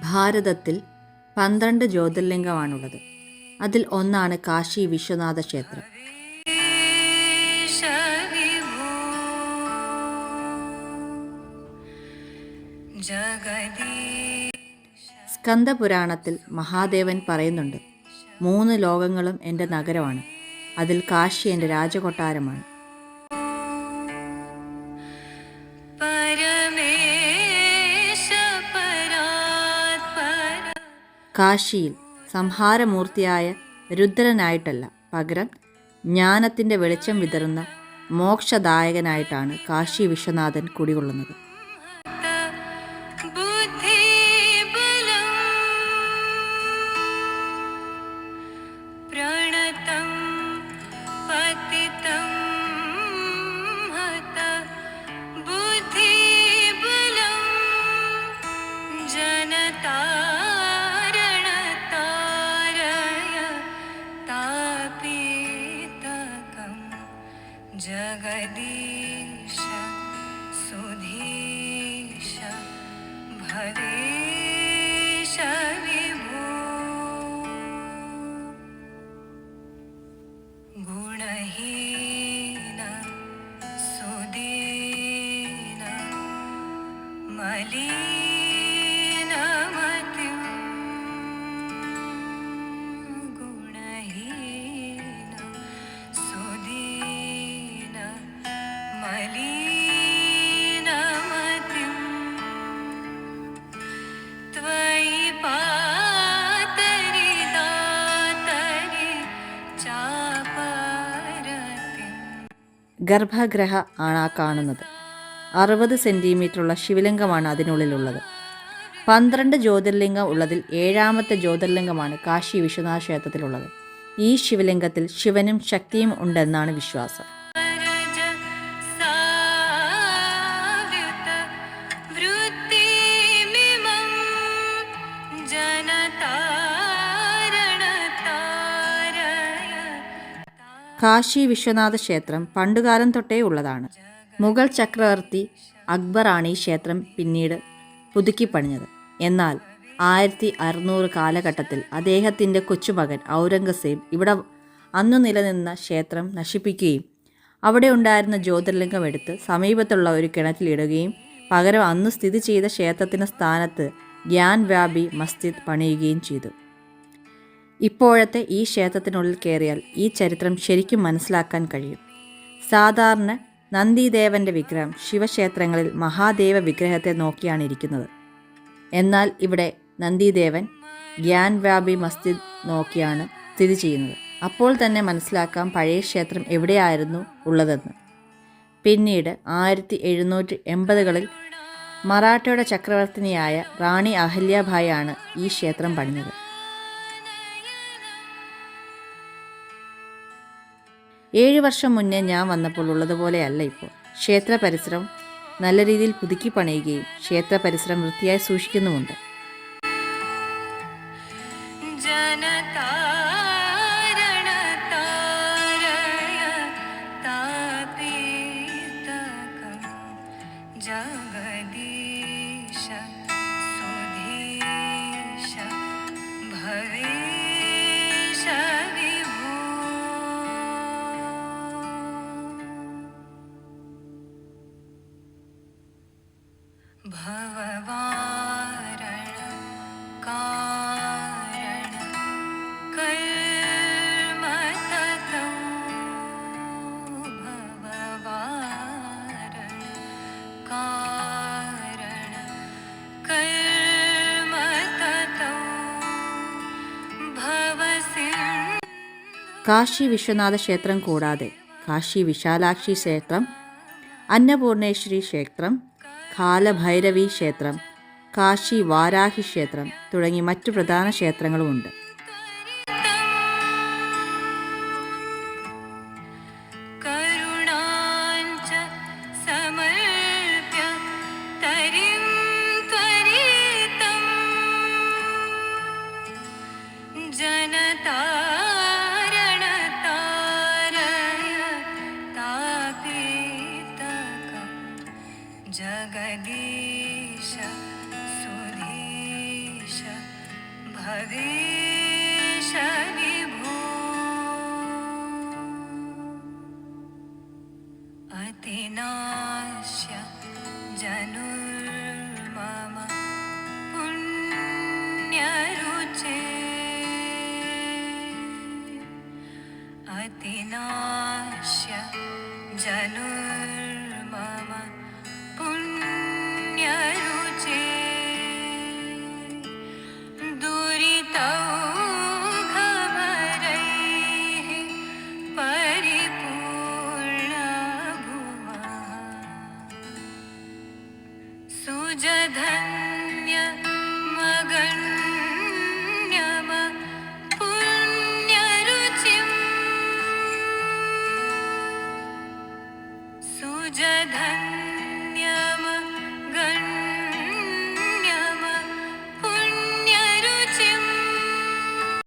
ഭാരതത്തിൽ 12 ജ്യോതിർലിംഗമാണുള്ളത്. അതിൽ ഒന്നാണ് കാശി വിശ്വനാഥ ക്ഷേത്രം. സ്കന്ദപുരാണത്തിൽ മഹാദേവൻ പറയുന്നുണ്ട്, 3 ലോകങ്ങളും എൻ്റെ നഗരമാണ്, അതിൽ കാശി എൻ്റെ രാജകൊട്ടാരമാണ്. കാശിയിൽ സംഹാരമൂർത്തിയായ രുദ്രനായിട്ടല്ല, പകരം ജ്ഞാനത്തിൻ്റെ വെളിച്ചം വിതറുന്ന മോക്ഷദായകനായിട്ടാണ് കാശി വിശ്വനാഥൻ കുടികൊള്ളുന്നത്. जगदीश सुधीश भवेश विभो गुणहीन सुदीन मलिन मतिं गुणहीन सुदीन मलिनमतिं त्वयि पातरि दातरि चापरतिं. ഗർഭഗ്രഹ ആണ് ആ കാണുന്നത്. 60 സെൻറ്റിമീറ്ററുള്ള ശിവലിംഗമാണ് അതിനുള്ളിലുള്ളത്. 12 ജ്യോതിർലിംഗം ഉള്ളതിൽ 7ാമത്തെ ജ്യോതിർലിംഗമാണ് കാശി വിശ്വനാഥ ക്ഷേത്രത്തിലുള്ളത്. ഈ ശിവലിംഗത്തിൽ ശിവനും ശക്തിയും ഉണ്ടെന്നാണ് വിശ്വാസം. കാശി വിശ്വനാഥ ക്ഷേത്രം പണ്ടുകാലം തൊട്ടേ ഉള്ളതാണ്. മുഗൾ ചക്രവർത്തി അക്ബറാണ് ഈ ക്ഷേത്രം പിന്നീട് പുതുക്കിപ്പണിഞ്ഞത്. എന്നാൽ 1600 കാലഘട്ടത്തിൽ അദ്ദേഹത്തിൻ്റെ കൊച്ചുമകൻ ഔറംഗസേബ് ഇവിടെ അന്നു നിലനിന്ന ക്ഷേത്രം നശിപ്പിക്കുകയും അവിടെ ഉണ്ടായിരുന്ന ജ്യോതിർലിംഗം എടുത്ത് സമീപത്തുള്ള ഒരു കിണറ്റിലിടുകയും പകരം അന്ന് സ്ഥിതി ചെയ്ത ക്ഷേത്രത്തിന് സ്ഥാനത്ത് ഗ്യാൻ വ്യാപി മസ്ജിദ് പണിയുകയും ചെയ്തു. ഇപ്പോഴത്തെ ഈ ക്ഷേത്രത്തിനുള്ളിൽ കയറിയാൽ ഈ ചരിത്രം ശരിക്കും മനസ്സിലാക്കാൻ കഴിയും. സാധാരണ നന്ദിദേവൻ്റെ വിഗ്രഹം ശിവക്ഷേത്രങ്ങളിൽ മഹാദേവ വിഗ്രഹത്തെ നോക്കിയാണ് ഇരിക്കുന്നത്. എന്നാൽ ഇവിടെ നന്ദിദേവൻ ഗ്യാൻ വ്യാപി മസ്ജിദ് നോക്കിയാണ് സ്ഥിതി ചെയ്യുന്നത്. അപ്പോൾ തന്നെ മനസ്സിലാക്കാം പഴയ ക്ഷേത്രം എവിടെയായിരുന്നു ഉള്ളതെന്ന്. പിന്നീട് 1780കളിൽ മറാഠയുടെ ചക്രവർത്തിനിയായ റാണി അഹല്യാഭായി ആണ് ഈ ക്ഷേത്രം പണിഞ്ഞത്. 7 വർഷം മുന്നേ ഞാൻ വന്നപ്പോൾ ഉള്ളതുപോലെയല്ല ഇപ്പോൾ. ക്ഷേത്ര പരിസരം നല്ല രീതിയിൽ പുതുക്കി പണിയുകയും ക്ഷേത്ര പരിസരം വൃത്തിയായി സൂക്ഷിക്കുന്നുമുണ്ട്. भववारण कारण कर्म ततो भववारण कारण कर्म ततो भवसिंह. കാശി വിശ്വനാഥ ക്ഷേത്രം കൂടാതെ കാശി വിശാലാക്ഷി ക്ഷേത്രം, അന്നപൂർണേശ്വരി ക്ഷേത്രം, കാലഭൈരവി ക്ഷേത്രം, കാശി വാരാഹി ക്ഷേത്രം തുടങ്ങി മറ്റു പ്രധാന ക്ഷേത്രങ്ങളുമുണ്ട്. जगदीश जगदीश सुधीश भवेश विभो अतिनाश्य जनुर्मम पुण्यरुचे अतिनाश्य जनुर्मम पुण्यरुचे दुरितौघमरैः परिपूर्णभुवः सुजधन्